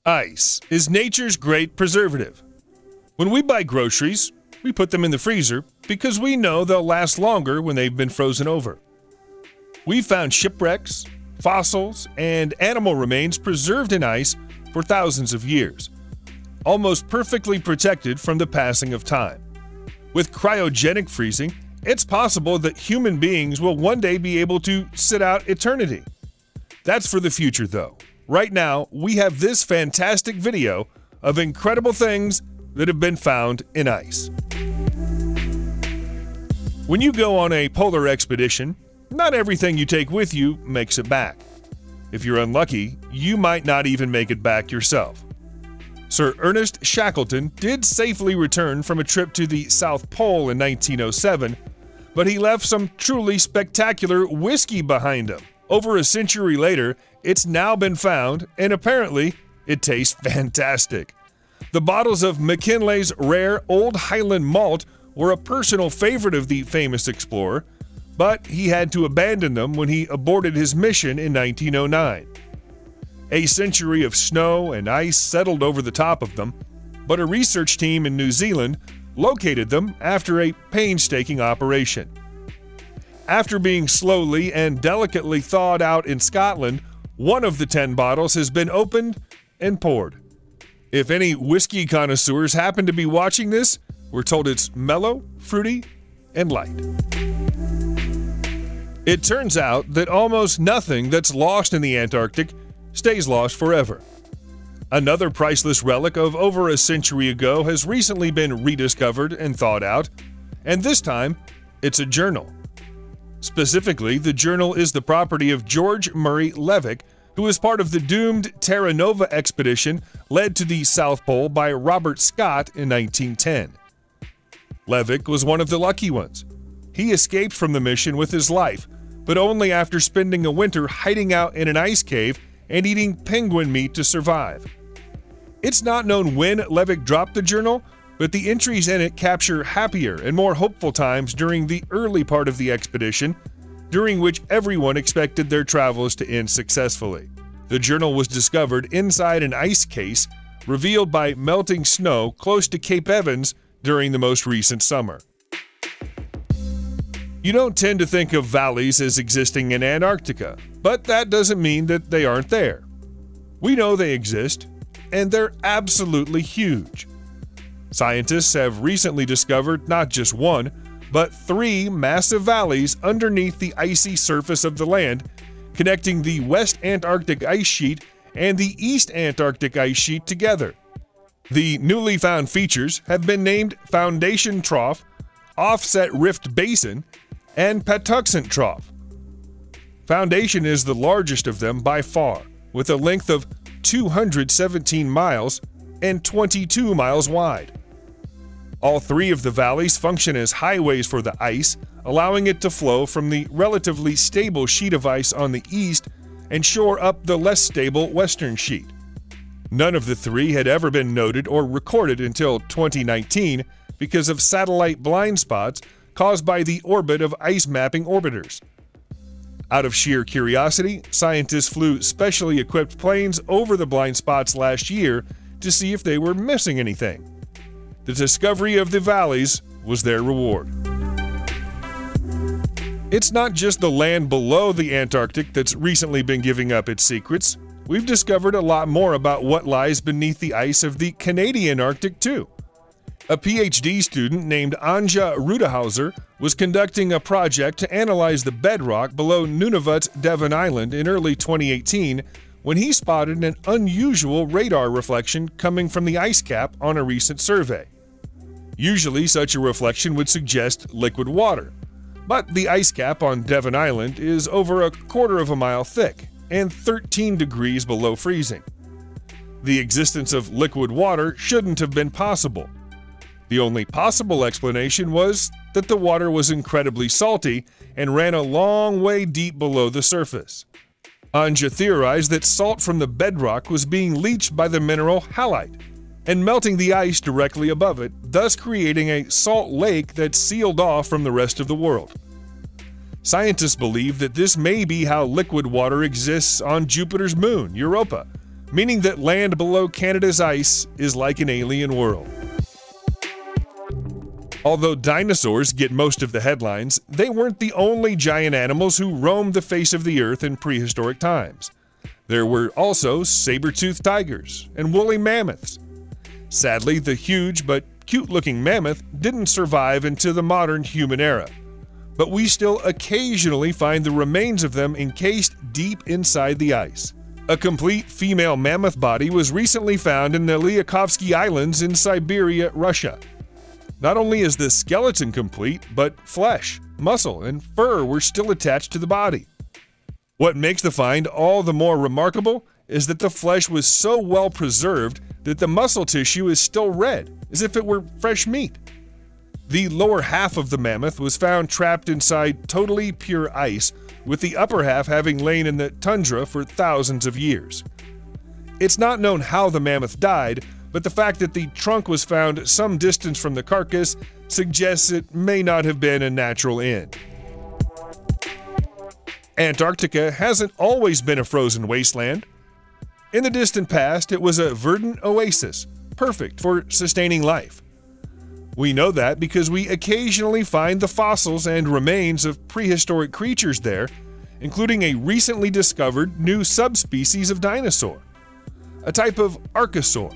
Ice is nature's great preservative. When we buy groceries, we put them in the freezer because we know they'll last longer when they've been frozen over. We've found shipwrecks, fossils, and animal remains preserved in ice for thousands of years, almost perfectly protected from the passing of time. With cryogenic freezing, it's possible that human beings will one day be able to sit out eternity. That's for the future, though. Right now, we have this fantastic video of incredible things that have been found in ice. When you go on a polar expedition, not everything you take with you makes it back. If you're unlucky, you might not even make it back yourself. Sir Ernest Shackleton did safely return from a trip to the South Pole in 1907, but he left some truly spectacular whiskey behind him. Over a century later, it's now been found, and apparently, it tastes fantastic. The bottles of McKinley's rare Old Highland malt were a personal favorite of the famous explorer, but he had to abandon them when he aborted his mission in 1909. A century of snow and ice settled over the top of them, but a research team in New Zealand located them after a painstaking operation. After being slowly and delicately thawed out in Scotland, one of the 10 bottles has been opened and poured. If any whiskey connoisseurs happen to be watching this, we're told it's mellow, fruity, and light. It turns out that almost nothing that's lost in the Antarctic stays lost forever. Another priceless relic of over a century ago has recently been rediscovered and thawed out, and this time, it's a journal. Specifically, the journal is the property of George Murray Levick, who was part of the doomed Terra Nova expedition led to the South Pole by Robert Scott in 1910. Levick was one of the lucky ones. He escaped from the mission with his life, but only after spending a winter hiding out in an ice cave and eating penguin meat to survive. It's not known when Levick dropped the journal, but the entries in it capture happier and more hopeful times during the early part of the expedition, during which everyone expected their travels to end successfully. The journal was discovered inside an ice case, revealed by melting snow close to Cape Evans during the most recent summer. You don't tend to think of valleys as existing in Antarctica, but that doesn't mean that they aren't there. We know they exist, and they're absolutely huge. Scientists have recently discovered not just one, but 3 massive valleys underneath the icy surface of the land, connecting the West Antarctic ice sheet and the East Antarctic ice sheet together. The newly found features have been named Foundation Trough, Offset Rift Basin, and Patuxent Trough. Foundation is the largest of them by far, with a length of 217 miles and 22 miles wide. All 3 of the valleys function as highways for the ice, allowing it to flow from the relatively stable sheet of ice on the east and shore up the less stable western sheet. None of the 3 had ever been noted or recorded until 2019 because of satellite blind spots caused by the orbit of ice mapping orbiters. Out of sheer curiosity, scientists flew specially equipped planes over the blind spots last year to see if they were missing anything. The discovery of the valleys was their reward. It's not just the land below the Antarctic that's recently been giving up its secrets. We've discovered a lot more about what lies beneath the ice of the Canadian Arctic, too. A PhD student named Anja Rudehauser was conducting a project to analyze the bedrock below Nunavut's Devon Island in early 2018 when he spotted an unusual radar reflection coming from the ice cap on a recent survey. Usually, such a reflection would suggest liquid water, but the ice cap on Devon Island is over a quarter of a mile thick and 13 degrees below freezing. The existence of liquid water shouldn't have been possible. The only possible explanation was that the water was incredibly salty and ran a long way deep below the surface. Anja theorized that salt from the bedrock was being leached by the mineral halite and melting the ice directly above it, thus creating a salt lake that's sealed off from the rest of the world. Scientists believe that this may be how liquid water exists on Jupiter's moon, Europa, meaning that land below Canada's ice is like an alien world. Although dinosaurs get most of the headlines, they weren't the only giant animals who roamed the face of the earth in prehistoric times. There were also saber-toothed tigers and woolly mammoths. Sadly, the huge but cute-looking mammoth didn't survive into the modern human era, but we still occasionally find the remains of them encased deep inside the ice. A complete female mammoth body was recently found in the Lyakhovsky Islands in Siberia, Russia. Not only is the skeleton complete, but flesh, muscle, and fur were still attached to the body. What makes the find all the more remarkable is that the flesh was so well preserved that the muscle tissue is still red, as if it were fresh meat. The lower half of the mammoth was found trapped inside totally pure ice, with the upper half having lain in the tundra for thousands of years. It's not known how the mammoth died, but the fact that the trunk was found some distance from the carcass suggests it may not have been a natural end. Antarctica hasn't always been a frozen wasteland. In the distant past, it was a verdant oasis, perfect for sustaining life. We know that because we occasionally find the fossils and remains of prehistoric creatures there, including a recently discovered new subspecies of dinosaur, a type of archosaur.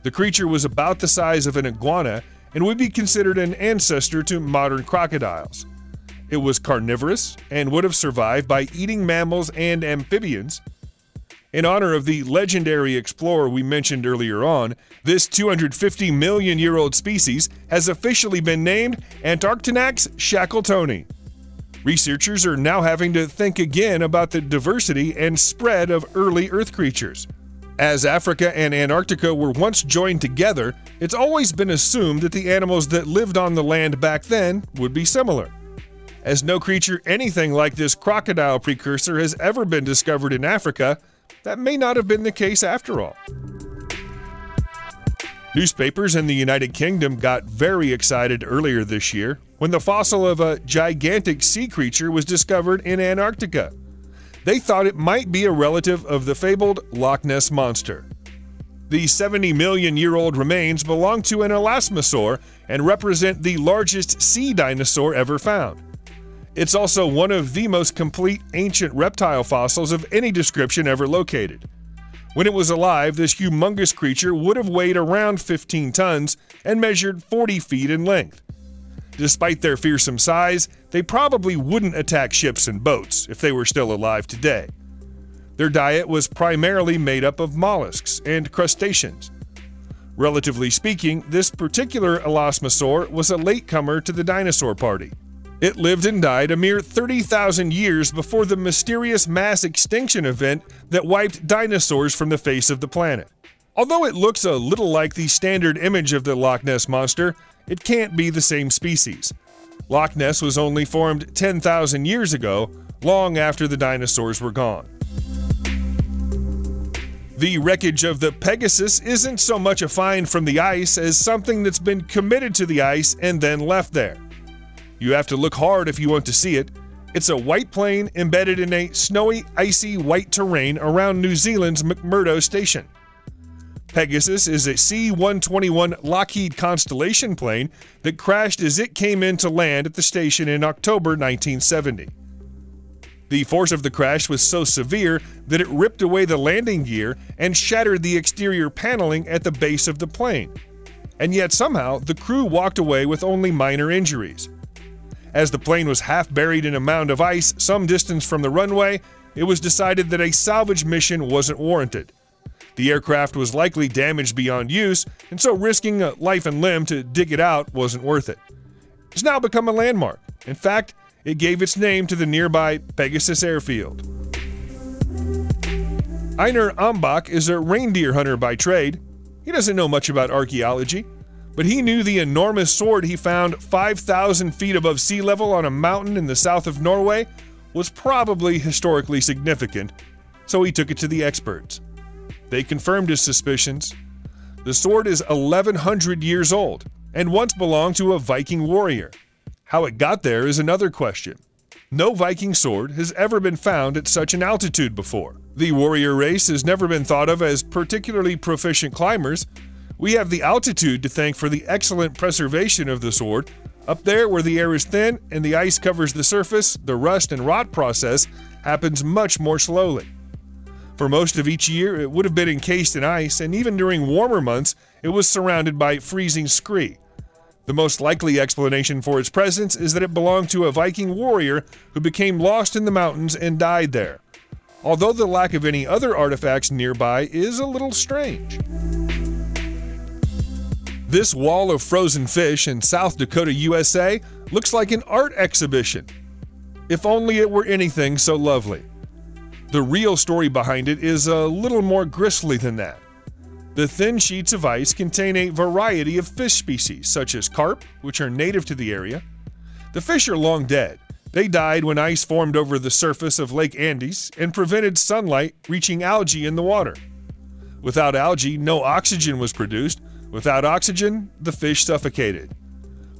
The creature was about the size of an iguana and would be considered an ancestor to modern crocodiles. It was carnivorous and would have survived by eating mammals and amphibians. In honor of the legendary explorer we mentioned earlier on, this 250 million-year-old species has officially been named Antarctinax shackletoni. Researchers are now having to think again about the diversity and spread of early Earth creatures. As Africa and Antarctica were once joined together, it's always been assumed that the animals that lived on the land back then would be similar. As no creature anything like this crocodile precursor has ever been discovered in Africa, that may not have been the case after all. Newspapers in the United Kingdom got very excited earlier this year when the fossil of a gigantic sea creature was discovered in Antarctica. They thought it might be a relative of the fabled Loch Ness Monster. The 70-million-year-old remains belong to an elasmosaur and represent the largest sea dinosaur ever found. It's also one of the most complete ancient reptile fossils of any description ever located. When it was alive, this humongous creature would have weighed around 15 tons and measured 40 feet in length. Despite their fearsome size, they probably wouldn't attack ships and boats if they were still alive today. Their diet was primarily made up of mollusks and crustaceans. Relatively speaking, this particular elasmosaur was a latecomer to the dinosaur party. It lived and died a mere 30,000 years before the mysterious mass extinction event that wiped dinosaurs from the face of the planet. Although it looks a little like the standard image of the Loch Ness Monster, it can't be the same species. Loch Ness was only formed 10,000 years ago, long after the dinosaurs were gone. The wreckage of the Pegasus isn't so much a find from the ice as something that's been committed to the ice and then left there. You have to look hard if you want to see it. It's a white plane embedded in a snowy, icy white terrain around New Zealand's McMurdo Station. Pegasus is a C-121 Lockheed Constellation plane that crashed as it came in to land at the station in October 1970. The force of the crash was so severe that it ripped away the landing gear and shattered the exterior paneling at the base of the plane. And yet somehow, the crew walked away with only minor injuries. As the plane was half buried in a mound of ice some distance from the runway, it was decided that a salvage mission wasn't warranted. The aircraft was likely damaged beyond use, and so risking a life and limb to dig it out wasn't worth it. It's now become a landmark. In fact, it gave its name to the nearby Pegasus airfield. Einar Ambach is a reindeer hunter by trade. He doesn't know much about archaeology, but he knew the enormous sword he found 5,000 feet above sea level on a mountain in the south of Norway was probably historically significant, so he took it to the experts. They confirmed his suspicions. The sword is 1,100 years old and once belonged to a Viking warrior. How it got there is another question. No Viking sword has ever been found at such an altitude before. The warrior race has never been thought of as particularly proficient climbers. We have the altitude to thank for the excellent preservation of the sword. Up there where the air is thin and the ice covers the surface, the rust and rot process happens much more slowly. For most of each year, it would have been encased in ice, and even during warmer months, it was surrounded by freezing scree. The most likely explanation for its presence is that it belonged to a Viking warrior who became lost in the mountains and died there, although the lack of any other artifacts nearby is a little strange. This wall of frozen fish in South Dakota, USA looks like an art exhibition. If only it were anything so lovely. The real story behind it is a little more grisly than that. The thin sheets of ice contain a variety of fish species, such as carp, which are native to the area. The fish are long dead. They died when ice formed over the surface of Lake Andes and prevented sunlight reaching algae in the water. Without algae, no oxygen was produced. Without oxygen, the fish suffocated.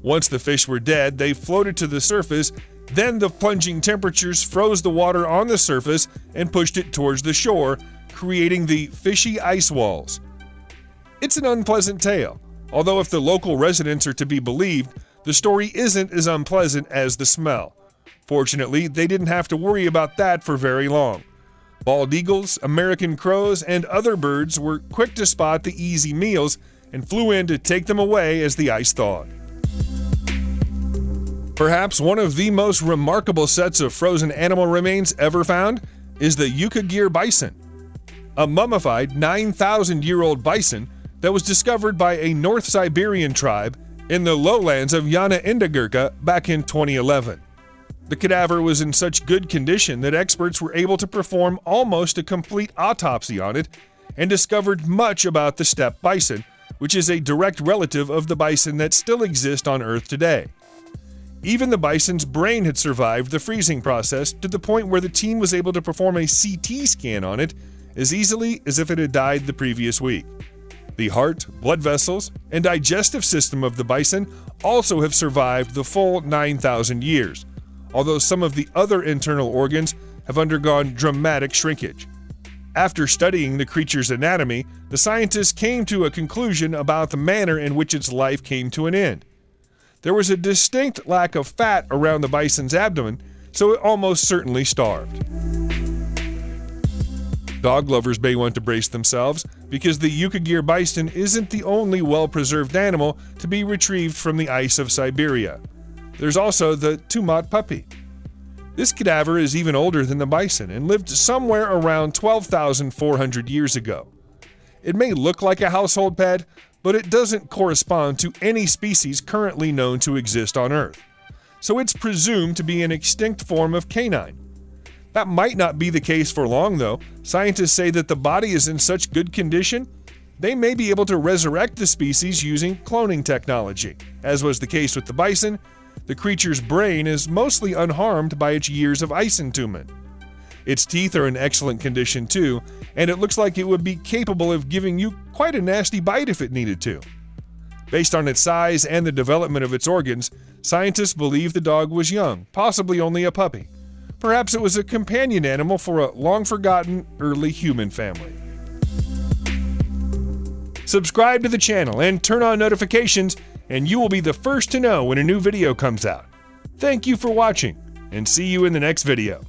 Once the fish were dead, they floated to the surface. Then the plunging temperatures froze the water on the surface and pushed it towards the shore, creating the fishy ice walls. It's an unpleasant tale, although if the local residents are to be believed, the story isn't as unpleasant as the smell. Fortunately, they didn't have to worry about that for very long. Bald eagles, American crows, and other birds were quick to spot the easy meals and flew in to take them away as the ice thawed. Perhaps one of the most remarkable sets of frozen animal remains ever found is the Yukagir bison, a mummified 9,000-year-old bison that was discovered by a North Siberian tribe in the lowlands of Yana Indigirka back in 2011. The cadaver was in such good condition that experts were able to perform almost a complete autopsy on it and discovered much about the steppe bison, which is a direct relative of the bison that still exist on Earth today. Even the bison's brain had survived the freezing process to the point where the team was able to perform a CT scan on it as easily as if it had died the previous week. The heart, blood vessels, and digestive system of the bison also have survived the full 9,000 years, although some of the other internal organs have undergone dramatic shrinkage. After studying the creature's anatomy, the scientists came to a conclusion about the manner in which its life came to an end. There was a distinct lack of fat around the bison's abdomen, so it almost certainly starved. Dog lovers may want to brace themselves, because the Yukagir bison isn't the only well-preserved animal to be retrieved from the ice of Siberia. There's also the Tumat puppy. This cadaver is even older than the bison and lived somewhere around 12,400 years ago. It may look like a household pet, but it doesn't correspond to any species currently known to exist on Earth. So it's presumed to be an extinct form of canine. That might not be the case for long, though. Scientists say that the body is in such good condition, they may be able to resurrect the species using cloning technology. As was the case with the bison, the creature's brain is mostly unharmed by its years of ice entombment. Its teeth are in excellent condition too, and it looks like it would be capable of giving you quite a nasty bite if it needed to. Based on its size and the development of its organs, scientists believe the dog was young, possibly only a puppy. Perhaps it was a companion animal for a long-forgotten early human family. Subscribe to the channel and turn on notifications, and you will be the first to know when a new video comes out. Thank you for watching, and see you in the next video.